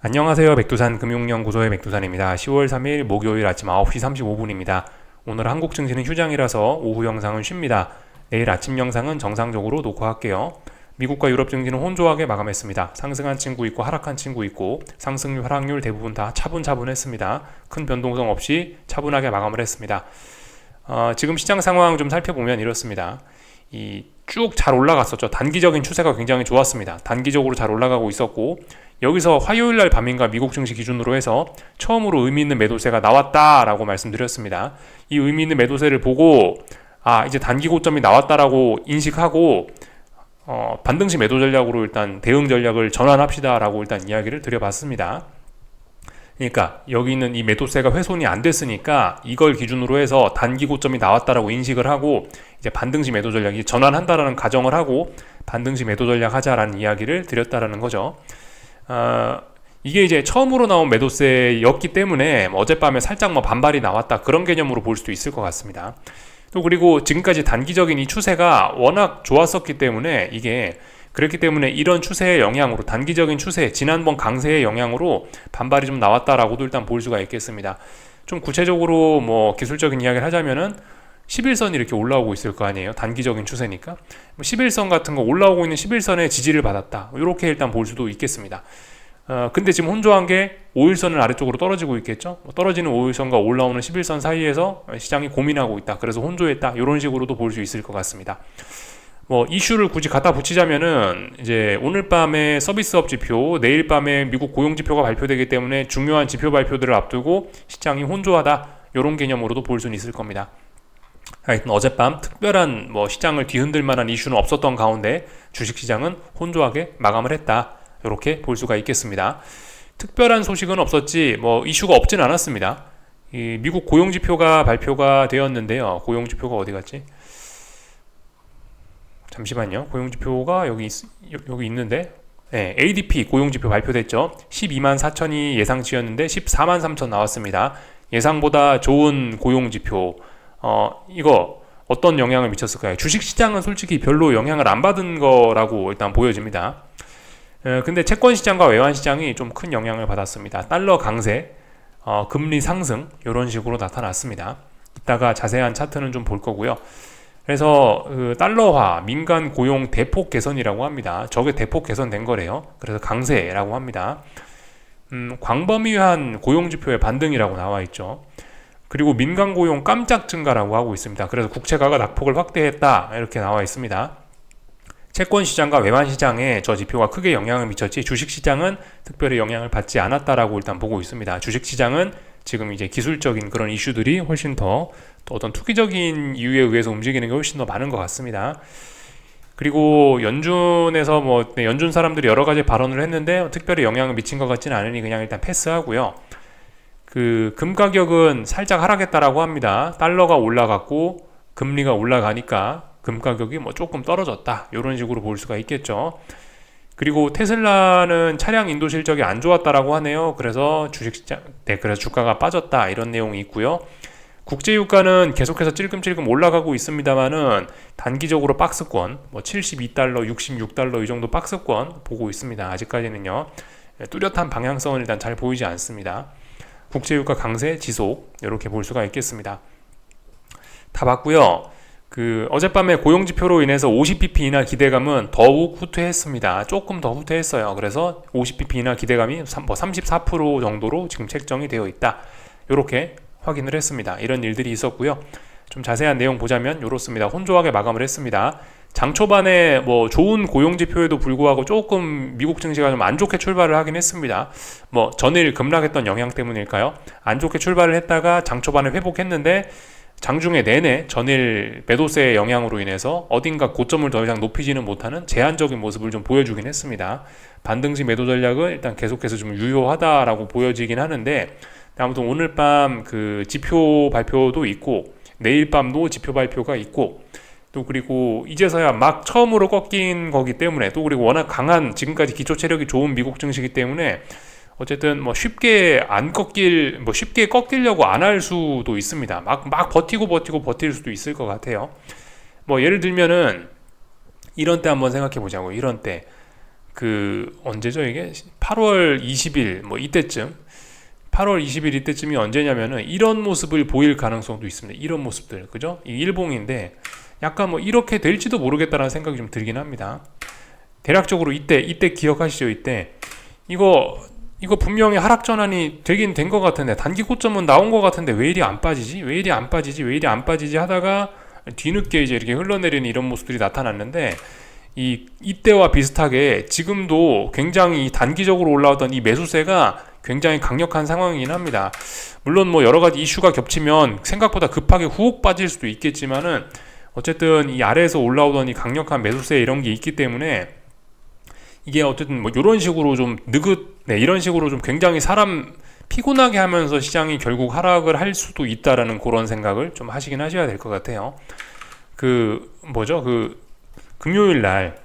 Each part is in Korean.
안녕하세요. 백두산 금융연구소의 백두산입니다. 10월 3일 목요일 아침 9시 35분입니다. 오늘 한국 증시는 휴장이라서 오후 영상은 쉽니다. 내일 아침 영상은 정상적으로 녹화할게요. 미국과 유럽 증시는 혼조하게 마감했습니다. 상승한 친구 있고 하락한 친구 있고 상승률, 하락률 대부분 다 차분차분했습니다. 큰 변동성 없이 차분하게 마감을 했습니다. 지금 시장 상황 좀 살펴보면 이렇습니다. 쭉 잘 올라갔었죠. 단기적인 추세가 굉장히 좋았습니다. 단기적으로 잘 올라가고 있었고 여기서 화요일날 밤인가 미국 증시 기준으로 해서 처음으로 의미 있는 매도세가 나왔다라고 말씀드렸습니다. 이 의미 있는 매도세를 보고 이제 단기 고점이 나왔다라고 인식하고 반등시 매도 전략으로 일단 대응 전략을 전환합시다라고 일단 이야기를 드려봤습니다. 그러니까 여기 있는 이 매도세가 훼손이 안 됐으니까 이걸 기준으로 해서 단기 고점이 나왔다라고 인식을 하고 이제 반등시 매도 전략이 전환한다라는 가정을 하고 반등시 매도 전략 하자라는 이야기를 드렸다라는 거죠. 이게 이제 처음으로 나온 매도세였기 때문에 어젯밤에 살짝 반발이 나왔다 그런 개념으로 볼 수도 있을 것 같습니다. 또 그리고 지금까지 단기적인 이 추세가 워낙 좋았었기 때문에 이게 그렇기 때문에 이런 추세의 영향으로 단기적인 추세 지난번 강세의 영향으로 반발이 좀 나왔다라고도 일단 볼 수가 있겠습니다. 좀 구체적으로 기술적인 이야기를 하자면은 11선이 이렇게 올라오고 있을 거 아니에요. 단기적인 추세니까 11선 같은 거 올라오고 있는 11선의 지지를 받았다 이렇게 일단 볼 수도 있겠습니다. 근데 지금 혼조한 게 5일선을 아래쪽으로 떨어지고 있겠죠. 떨어지는 5일선과 올라오는 11선 사이에서 시장이 고민하고 있다. 그래서 혼조했다. 이런 식으로도 볼 수 있을 것 같습니다. 이슈를 굳이 갖다 붙이자면은 이제 오늘 밤에 서비스업 지표, 내일 밤에 미국 고용 지표가 발표되기 때문에 중요한 지표 발표들을 앞두고 시장이 혼조하다. 이런 개념으로도 볼 수는 있을 겁니다. 하여튼 어젯밤 특별한 시장을 뒤흔들 만한 이슈는 없었던 가운데 주식시장은 혼조하게 마감을 했다. 이렇게 볼 수가 있겠습니다. 특별한 소식은 없었지 이슈가 없진 않았습니다. 이 미국 고용지표가 발표가 되었는데요. 고용지표가 어디 갔지? 잠시만요. 고용지표가 여기 있는데 ADP 고용지표 발표됐죠. 12만 4천이 예상치였는데 14만 3천 나왔습니다. 예상보다 좋은 고용지표. 이거 어떤 영향을 미쳤을까요? 주식시장은 솔직히 별로 영향을 안 받은 거라고 일단 보여집니다. 근데 채권시장과 외환시장이 좀 큰 영향을 받았습니다. 달러 강세, 금리 상승 이런 식으로 나타났습니다. 이따가 자세한 차트는 좀 볼 거고요. 그래서 달러화, 민간 고용 대폭 개선이라고 합니다. 저게 대폭 개선된 거래요. 그래서 강세라고 합니다. 광범위한 고용지표의 반등이라고 나와 있죠. 그리고 민간 고용 깜짝 증가라고 하고 있습니다. 그래서 국채가가 낙폭을 확대했다 이렇게 나와 있습니다. 채권시장과 외환시장에 저 지표가 크게 영향을 미쳤지 주식시장은 특별히 영향을 받지 않았다라고 일단 보고 있습니다. 주식시장은 지금 이제 기술적인 그런 이슈들이 훨씬 더 어떤 투기적인 이유에 의해서 움직이는 게 훨씬 더 많은 것 같습니다. 그리고 연준에서 연준 사람들이 여러 가지 발언을 했는데 특별히 영향을 미친 것 같지는 않으니 그냥 일단 패스하고요. 금 가격은 살짝 하락했다라고 합니다. 달러가 올라갔고 금리가 올라가니까 금 가격이 조금 떨어졌다 이런 식으로 볼 수가 있겠죠. 그리고 테슬라는 차량 인도 실적이 안 좋았다라고 하네요. 그래서 그래서 주가가 빠졌다 이런 내용이 있고요. 국제유가는 계속해서 찔끔찔끔 올라가고 있습니다만은 단기적으로 박스권 72달러, 66달러 이 정도 박스권 보고 있습니다. 아직까지는요. 뚜렷한 방향성은 일단 잘 보이지 않습니다. 국제유가 강세 지속 이렇게 볼 수가 있겠습니다. 다 봤고요. 어젯밤에 고용지표로 인해서 50bp 이나 기대감은 더욱 후퇴했습니다. 조금 더 후퇴했어요. 그래서 50bp 이나 기대감이 34% 정도로 지금 책정이 되어 있다. 이렇게 확인을 했습니다. 이런 일들이 있었고요. 좀 자세한 내용 보자면 이렇습니다. 혼조하게 마감을 했습니다. 장 초반에 좋은 고용지표에도 불구하고 조금 미국 증시가 좀 안 좋게 출발을 하긴 했습니다. 전일 급락했던 영향 때문일까요? 안 좋게 출발을 했다가 장 초반에 회복했는데 장중에 내내 전일 매도세의 영향으로 인해서 어딘가 고점을 더 이상 높이지는 못하는 제한적인 모습을 좀 보여주긴 했습니다. 반등시 매도 전략은 일단 계속해서 좀 유효하다라고 보여지긴 하는데 아무튼 오늘 밤 지표 발표도 있고 내일 밤도 지표 발표가 있고 또 그리고 이제서야 막 처음으로 꺾인 거기 때문에 또 그리고 워낙 강한 지금까지 기초 체력이 좋은 미국 증시이기 때문에 어쨌든 쉽게 안 꺾일 쉽게 꺾이려고 안 할 수도 있습니다. 막 버틸 수도 있을 것 같아요. 예를 들면은 이런 때 한번 생각해 보자고. 이런 때 그 언제죠 이게 8월 20일 뭐 이때쯤 8월 20일 이때쯤이 언제냐면은 이런 모습을 보일 가능성도 있습니다. 이런 모습들 그죠? 이 일봉인데 약간 뭐 이렇게 될지도 모르겠다라는 생각이 좀 들긴 합니다. 대략적으로 이때 기억하시죠? 이때 이거 분명히 하락 전환이 되긴 된 것 같은데 단기 고점은 나온 것 같은데 왜 이리 안 빠지지? 왜 이리 안 빠지지? 왜 이리 안 빠지지? 하다가 뒤늦게 이제 이렇게 흘러내리는 이런 모습들이 나타났는데 이때와 비슷하게 지금도 굉장히 단기적으로 올라오던 이 매수세가 굉장히 강력한 상황이긴 합니다. 물론 뭐 여러 가지 이슈가 겹치면 생각보다 급하게 후uk 빠질 수도 있겠지만은 어쨌든 이 아래에서 올라오던 이 강력한 매수세 이런 게 있기 때문에 이게 어쨌든 뭐 이런 식으로 좀 이런 식으로 좀 굉장히 사람 피곤하게 하면서 시장이 결국 하락을 할 수도 있다라는 그런 생각을 좀 하시긴 하셔야 될 것 같아요. 금요일 날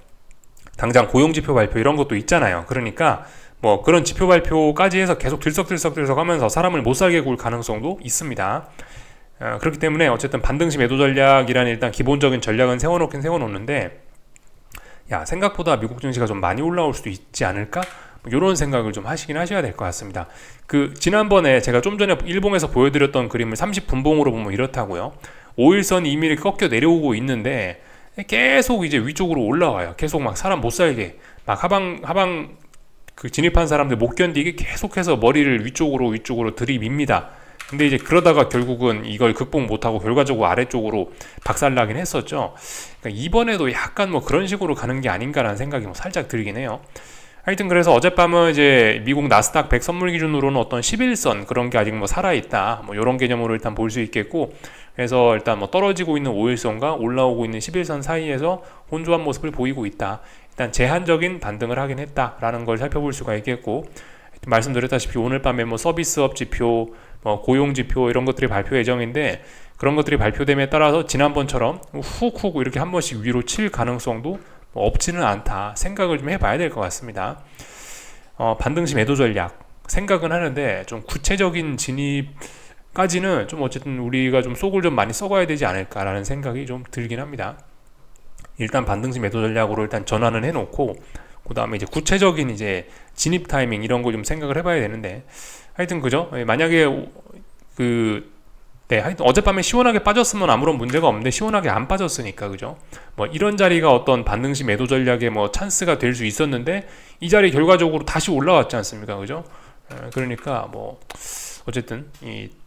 당장 고용지표 발표 이런 것도 있잖아요. 그러니까 뭐 그런 지표 발표까지 해서 계속 들썩들썩 하면서 사람을 못 살게 굴 가능성도 있습니다. 그렇기 때문에 어쨌든 반등시 매도 전략이라는 일단 기본적인 전략은 세워놓긴 세워놓는데 생각보다 미국 증시가 좀 많이 올라올 수도 있지 않을까? 이런 생각을 좀 하시긴 하셔야 될 것 같습니다. 지난번에 제가 좀 전에 일봉에서 보여드렸던 그림을 30분봉으로 보면 이렇다고요. 5일선 이미 꺾여 내려오고 있는데 계속 이제 위쪽으로 올라와요. 계속 막 사람 못 살게 막 하방 진입한 사람들 못 견디게 계속해서 머리를 위쪽으로 들이밉니다. 근데 이제 그러다가 결국은 이걸 극복 못하고 결과적으로 아래쪽으로 박살나긴 했었죠. 그러니까 이번에도 약간 뭐 그런 식으로 가는 게 아닌가라는 생각이 뭐 살짝 들긴 해요. 하여튼 그래서 어젯밤은 이제 미국 나스닥 100 선물 기준으로는 어떤 11선 그런 게 아직 뭐 살아있다 뭐 이런 개념으로 일단 볼 수 있겠고, 그래서 일단 뭐 떨어지고 있는 5일선과 올라오고 있는 11선 사이에서 혼조한 모습을 보이고 있다. 일단 제한적인 반등을 하긴 했다라는 걸 살펴볼 수가 있겠고, 말씀드렸다시피 오늘 밤에 뭐 서비스업 지표, 뭐 고용 지표 이런 것들이 발표 예정인데 그런 것들이 발표됨에 따라서 지난번처럼 훅훅 이렇게 한 번씩 위로 칠 가능성도 뭐 없지는 않다 생각을 좀 해봐야 될 것 같습니다. 반등시 매도 전략 생각은 하는데 좀 구체적인 진입까지는 좀 어쨌든 우리가 좀 속을 좀 많이 썩어야 되지 않을까라는 생각이 좀 들긴 합니다. 일단 반등시 매도 전략으로 일단 전환은 해놓고 그 다음에 이제 구체적인 이제 진입 타이밍 이런 거 좀 생각을 해봐야 되는데, 하여튼 그죠? 만약에 하여튼 어젯밤에 시원하게 빠졌으면 아무런 문제가 없는데 시원하게 안 빠졌으니까 그죠? 뭐 이런 자리가 어떤 반등시 매도 전략의 뭐 찬스가 될 수 있었는데 이 자리 결과적으로 다시 올라왔지 않습니까? 그죠? 그러니까 뭐 어쨌든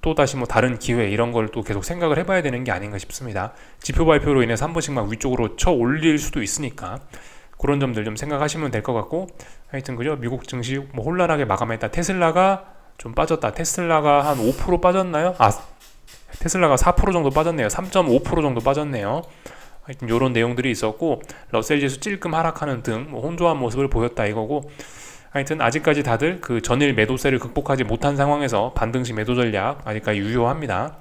또 다시 뭐 다른 기회 이런 걸 또 계속 생각을 해봐야 되는 게 아닌가 싶습니다. 지표 발표로 인해서 한 번씩 막 위쪽으로 쳐 올릴 수도 있으니까 그런 점들 좀 생각하시면 될 것 같고, 하여튼 그죠? 미국 증시 뭐 혼란하게 마감했다. 테슬라가 좀 빠졌다. 테슬라가 한 5% 빠졌나요? 테슬라가 4% 정도 빠졌네요. 3.5% 정도 빠졌네요. 하여튼 이런 내용들이 있었고, 러셀 지수 찔끔 하락하는 등 뭐 혼조한 모습을 보였다 이거고, 하여튼 아직까지 다들 그 전일 매도세를 극복하지 못한 상황에서 반등시 매도 전략 아직까지 유효합니다.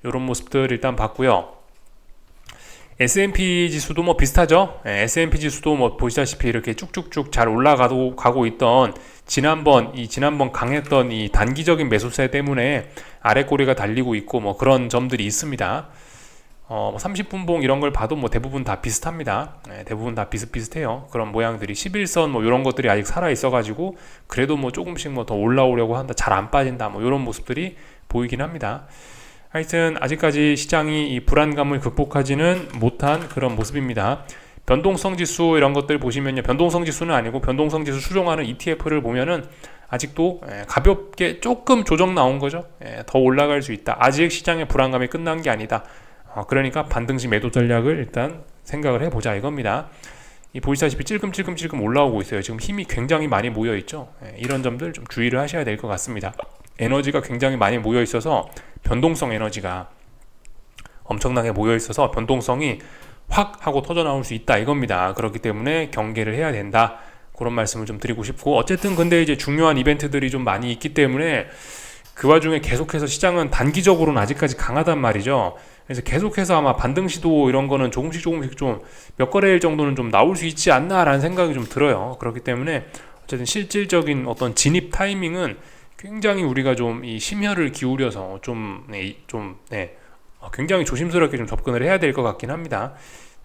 이런 모습들 일단 봤고요. S&P 지수도 뭐 비슷하죠. S&P 지수도 뭐 보시다시피 이렇게 쭉쭉쭉 잘 올라가고 있던 지난번 강했던 이 단기적인 매수세 때문에 아래 꼬리가 달리고 있고 뭐 그런 점들이 있습니다. 30분봉 이런 걸 봐도 뭐 대부분 다 비슷합니다. 대부분 다 비슷비슷해요. 그런 모양들이 11선 뭐 이런 것들이 아직 살아 있어가지고 그래도 뭐 조금씩 뭐 더 올라오려고 한다, 잘 안 빠진다 뭐 이런 모습들이 보이긴 합니다. 하여튼 아직까지 시장이 이 불안감을 극복하지는 못한 그런 모습입니다. 변동성 지수 이런 것들 보시면요, 변동성 지수는 아니고 변동성 지수 추종하는 ETF를 보면은 아직도 가볍게 조금 조정 나온 거죠. 더 올라갈 수 있다. 아직 시장의 불안감이 끝난 게 아니다. 그러니까 반등시 매도 전략을 일단 생각을 해보자 이겁니다. 보시다시피 찔끔찔끔 올라오고 있어요. 지금 힘이 굉장히 많이 모여 있죠. 이런 점들 좀 주의를 하셔야 될 것 같습니다. 에너지가 굉장히 많이 모여 있어서 변동성 에너지가 엄청나게 모여 있어서 변동성이 확 하고 터져 나올 수 있다 이겁니다. 그렇기 때문에 경계를 해야 된다, 그런 말씀을 좀 드리고 싶고, 어쨌든 근데 이제 중요한 이벤트들이 좀 많이 있기 때문에 그 와중에 계속해서 시장은 단기적으로는 아직까지 강하단 말이죠. 그래서 계속해서 아마 반등시도 이런 거는 조금씩 좀 몇 거래일 정도는 좀 나올 수 있지 않나라는 생각이 좀 들어요. 그렇기 때문에 어쨌든 실질적인 어떤 진입 타이밍은 굉장히 우리가 좀 이 심혈을 기울여서 굉장히 조심스럽게 좀 접근을 해야 될 것 같긴 합니다.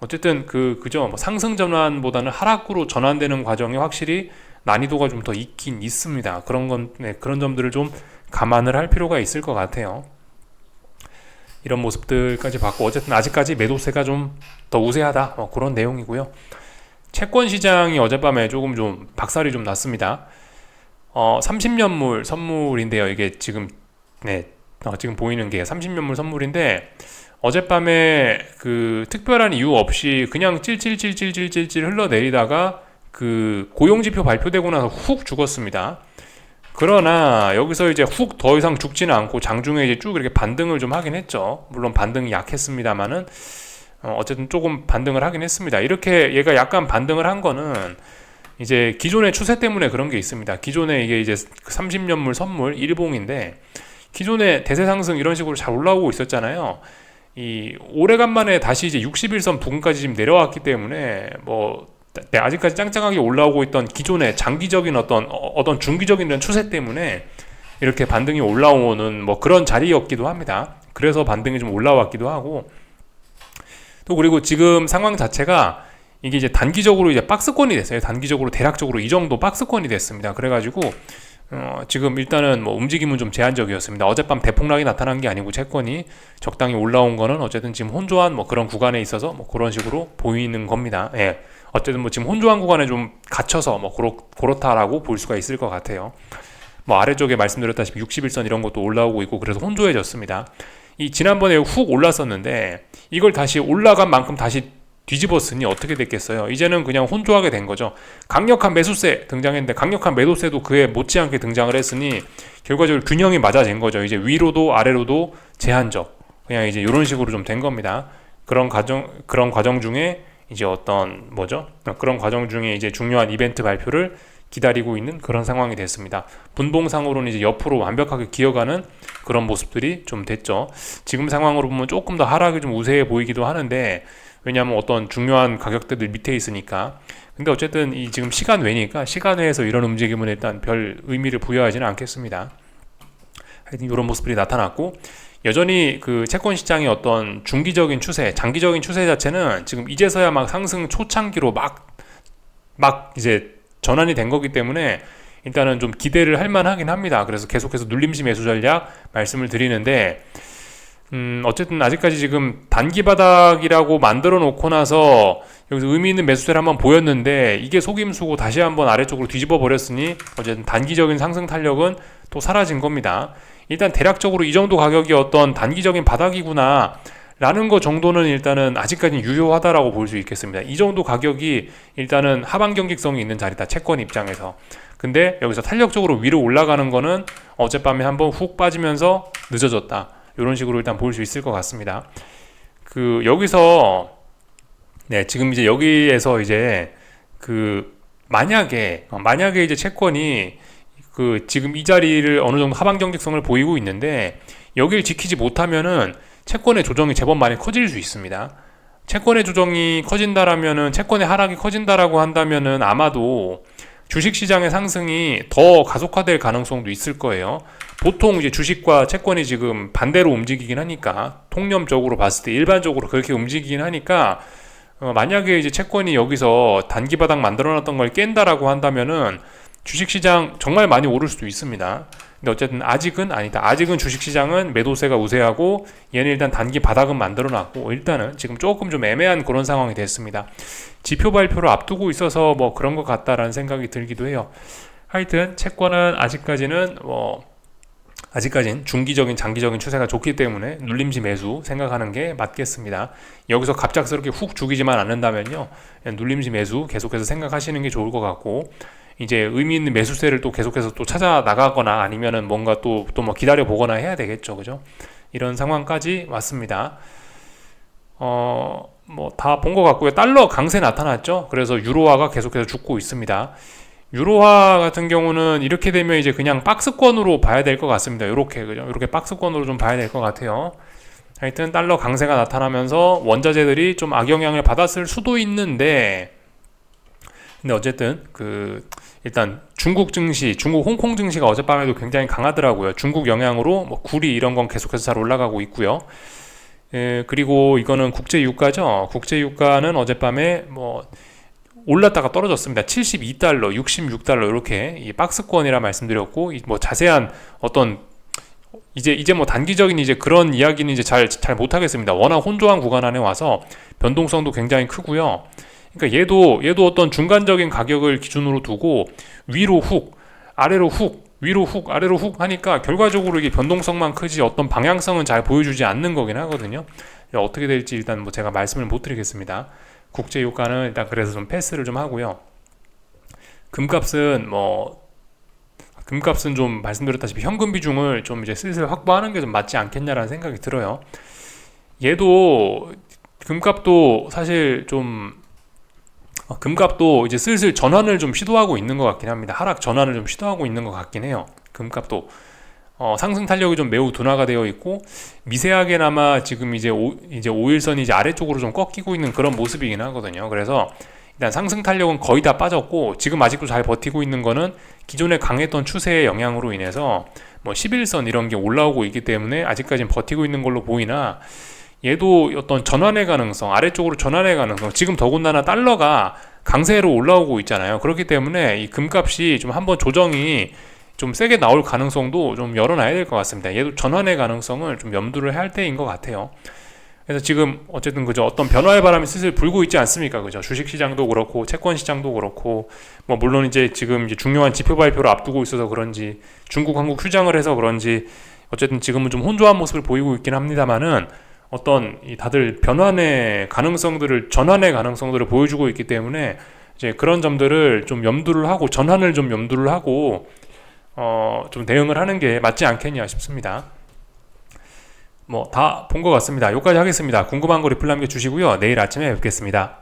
어쨌든 그죠. 뭐 상승 전환보다는 하락으로 전환되는 과정이 확실히 난이도가 좀 더 있긴 있습니다. 그런 건, 네, 그런 점들을 좀 감안을 할 필요가 있을 것 같아요. 이런 모습들까지 봤고, 어쨌든 아직까지 매도세가 좀 더 우세하다, 그런 내용이고요. 채권 시장이 어젯밤에 조금 좀 박살이 좀 났습니다. 30년물 선물인데요. 이게 지금, 네, 지금 보이는 게 30년물 선물인데, 어젯밤에 그 특별한 이유 없이 그냥 찔찔찔찔찔찔찔 흘러내리다가 그 고용지표 발표되고 나서 훅 죽었습니다. 그러나 여기서 이제 훅 더 이상 죽지는 않고 장중에 이제 쭉 이렇게 반등을 좀 하긴 했죠. 물론 반등이 약했습니다만은 어쨌든 조금 반등을 하긴 했습니다. 이렇게 얘가 약간 반등을 한 거는 이제 기존의 추세 때문에 그런 게 있습니다. 기존에 이게 이제 30년물 선물 일봉인데 기존에 대세 상승 이런 식으로 잘 올라오고 있었잖아요. 이 오래간만에 다시 이제 61선 부근까지 지금 내려왔기 때문에 네, 아직까지 짱짱하게 올라오고 있던 기존의 장기적인 어떤 중기적인 이런 추세 때문에 이렇게 반등이 올라오는 그런 자리였기도 합니다. 그래서 반등이 좀 올라왔기도 하고, 또 그리고 지금 상황 자체가 이게 이제 단기적으로 이제 박스권이 됐어요. 단기적으로 대략적으로 이 정도 박스권이 됐습니다. 그래가지고 지금 일단은 움직임은 좀 제한적이었습니다. 어젯밤 대폭락이 나타난 게 아니고 채권이 적당히 올라온 거는 어쨌든 지금 혼조한 그런 구간에 있어서 그런 식으로 보이는 겁니다. 예. 어쨌든 지금 혼조한 구간에 좀 갇혀서 그렇다라고 볼 수가 있을 것 같아요. 아래쪽에 말씀드렸다시피 61선 이런 것도 올라오고 있고 그래서 혼조해졌습니다. 이 지난번에 훅 올랐었는데 이걸 다시 올라간 만큼 다시 뒤집었으니 어떻게 됐겠어요? 이제는 그냥 혼조하게 된 거죠. 강력한 매수세 등장했는데 강력한 매도세도 그에 못지않게 등장을 했으니 결과적으로 균형이 맞아진 거죠. 이제 위로도 아래로도 제한적, 그냥 이제 이런 식으로 좀 된 겁니다. 그런 과정 중에 이제 그런 과정 중에 이제 중요한 이벤트 발표를 기다리고 있는 그런 상황이 됐습니다. 분봉상으로는 이제 옆으로 완벽하게 기어가는 그런 모습들이 좀 됐죠. 지금 상황으로 보면 조금 더 하락이 좀 우세해 보이기도 하는데, 왜냐하면 어떤 중요한 가격대들 밑에 있으니까. 근데 어쨌든 이 지금 시간 외니까 시간 외에서 이런 움직임은 일단 별 의미를 부여하지는 않겠습니다. 하여튼 이런 모습들이 나타났고, 여전히 그 채권 시장의 어떤 중기적인 추세, 장기적인 추세 자체는 지금 이제서야 막 상승 초창기로 막 이제 전환이 된 거기 때문에 일단은 좀 기대를 할 만하긴 합니다. 그래서 계속해서 눌림시 매수 전략 말씀을 드리는데, 어쨌든 아직까지 지금 단기 바닥이라고 만들어 놓고 나서 여기서 의미 있는 매수세를 한번 보였는데 이게 속임수고 다시 한번 아래쪽으로 뒤집어 버렸으니 어쨌든 단기적인 상승 탄력은 또 사라진 겁니다. 일단 대략적으로 이 정도 가격이 어떤 단기적인 바닥이구나 라는 거 정도는 일단은 아직까지는 유효하다라고 볼 수 있겠습니다. 이 정도 가격이 일단은 하방 경직성이 있는 자리다, 채권 입장에서. 근데 여기서 탄력적으로 위로 올라가는 거는 어젯밤에 한번 훅 빠지면서 늦어졌다, 이런 식으로 일단 볼 수 있을 것 같습니다. 여기서 네, 지금 이제 여기에서 이제 만약에 이제 채권이 지금 이 자리를 어느 정도 하방 경직성을 보이고 있는데 여기를 지키지 못하면은 채권의 조정이 제법 많이 커질 수 있습니다. 채권의 조정이 커진다라면은, 채권의 하락이 커진다라고 한다면은 아마도 주식시장의 상승이 더 가속화될 가능성도 있을 거예요. 보통 이제 주식과 채권이 지금 반대로 움직이긴 하니까, 통념적으로 봤을 때 일반적으로 그렇게 움직이긴 하니까, 만약에 이제 채권이 여기서 단기 바닥 만들어놨던 걸 깬다라고 한다면은 주식시장 정말 많이 오를 수도 있습니다. 근데 어쨌든 아직은 아니다. 아직은 주식시장은 매도세가 우세하고 얘는 일단 단기 바닥은 만들어놨고 일단은 지금 조금 좀 애매한 그런 상황이 됐습니다. 지표 발표를 앞두고 있어서 그런 것 같다라는 생각이 들기도 해요. 하여튼 채권은 아직까지는 중기적인 장기적인 추세가 좋기 때문에 눌림시 매수 생각하는 게 맞겠습니다. 여기서 갑작스럽게 훅 죽이지만 않는다면요, 눌림시 매수 계속해서 생각하시는 게 좋을 것 같고, 이제 의미 있는 매수세를 또 계속해서 또 찾아 나가거나 아니면은 뭔가 또 기다려 보거나 해야 되겠죠, 그죠? 이런 상황까지 왔습니다. 다 본 것 같고요. 달러 강세 나타났죠. 그래서 유로화가 계속해서 죽고 있습니다. 유로화 같은 경우는 이렇게 되면 이제 그냥 박스권으로 봐야 될 것 같습니다. 그죠? 이렇게 박스권으로 좀 봐야 될 것 같아요. 하여튼 달러 강세가 나타나면서 원자재들이 좀 악영향을 받았을 수도 있는데, 근데 어쨌든 일단 중국 홍콩 증시가 어젯밤에도 굉장히 강하더라고요. 중국 영향으로 구리 이런 건 계속해서 잘 올라가고 있고요. 그리고 이거는 국제 유가죠. 국제 유가는 어젯밤에 뭐 올랐다가 떨어졌습니다. 72달러, 66달러 이렇게 이 박스권이라 말씀드렸고 뭐 자세한 어떤 이제 뭐 단기적인 이제 그런 이야기는 이제 잘 못하겠습니다. 워낙 혼조한 구간 안에 와서 변동성도 굉장히 크고요. 그러니까 얘도 어떤 중간적인 가격을 기준으로 두고 위로 훅, 아래로 훅, 위로 훅, 아래로 훅 하니까 결과적으로 이게 변동성만 크지 어떤 방향성은 잘 보여주지 않는 거긴 하거든요. 어떻게 될지 일단 뭐 제가 말씀을 못 드리겠습니다. 국제 유가는 일단 그래서 좀 패스를 좀 하고요. 금값은 좀 말씀드렸다시피 현금 비중을 좀 이제 슬슬 확보하는 게 좀 맞지 않겠냐라는 생각이 들어요. 얘도 금값도 사실 좀 금값도 이제 슬슬 전환을 좀 시도하고 있는 것 같긴 합니다. 하락 전환을 좀 시도하고 있는 것 같긴 해요. 금값도 상승 탄력이 좀 매우 둔화가 되어 있고 미세하게나마 지금 이제 5일선이 이제 아래쪽으로 좀 꺾이고 있는 그런 모습이긴 하거든요. 그래서 일단 상승 탄력은 거의 다 빠졌고 지금 아직도 잘 버티고 있는 거는 기존에 강했던 추세의 영향으로 인해서 뭐 11선 이런 게 올라오고 있기 때문에 아직까지는 버티고 있는 걸로 보이나 얘도 어떤 전환의 가능성, 아래쪽으로 전환의 가능성, 지금 더군다나 달러가 강세로 올라오고 있잖아요. 그렇기 때문에 이 금값이 좀 한번 조정이 좀 세게 나올 가능성도 좀 열어놔야 될 것 같습니다. 얘도 전환의 가능성을 좀 염두를 해야 할 때인 것 같아요. 그래서 지금 어쨌든 그죠, 어떤 변화의 바람이 슬슬 불고 있지 않습니까? 그죠? 주식시장도 그렇고 채권시장도 그렇고 뭐 물론 이제 지금 이제 중요한 지표 발표를 앞두고 있어서 그런지 중국, 한국 휴장을 해서 그런지 어쨌든 지금은 좀 혼조한 모습을 보이고 있긴 합니다만은 어떤 이 다들 전환의 가능성들을 보여주고 있기 때문에 이제 그런 점들을 좀 염두를 하고 전환을 좀 염두를 하고 좀 대응을 하는 게 맞지 않겠냐 싶습니다. 뭐 다 본 것 같습니다. 여기까지 하겠습니다. 궁금한 거 리플 남겨주시고요. 내일 아침에 뵙겠습니다.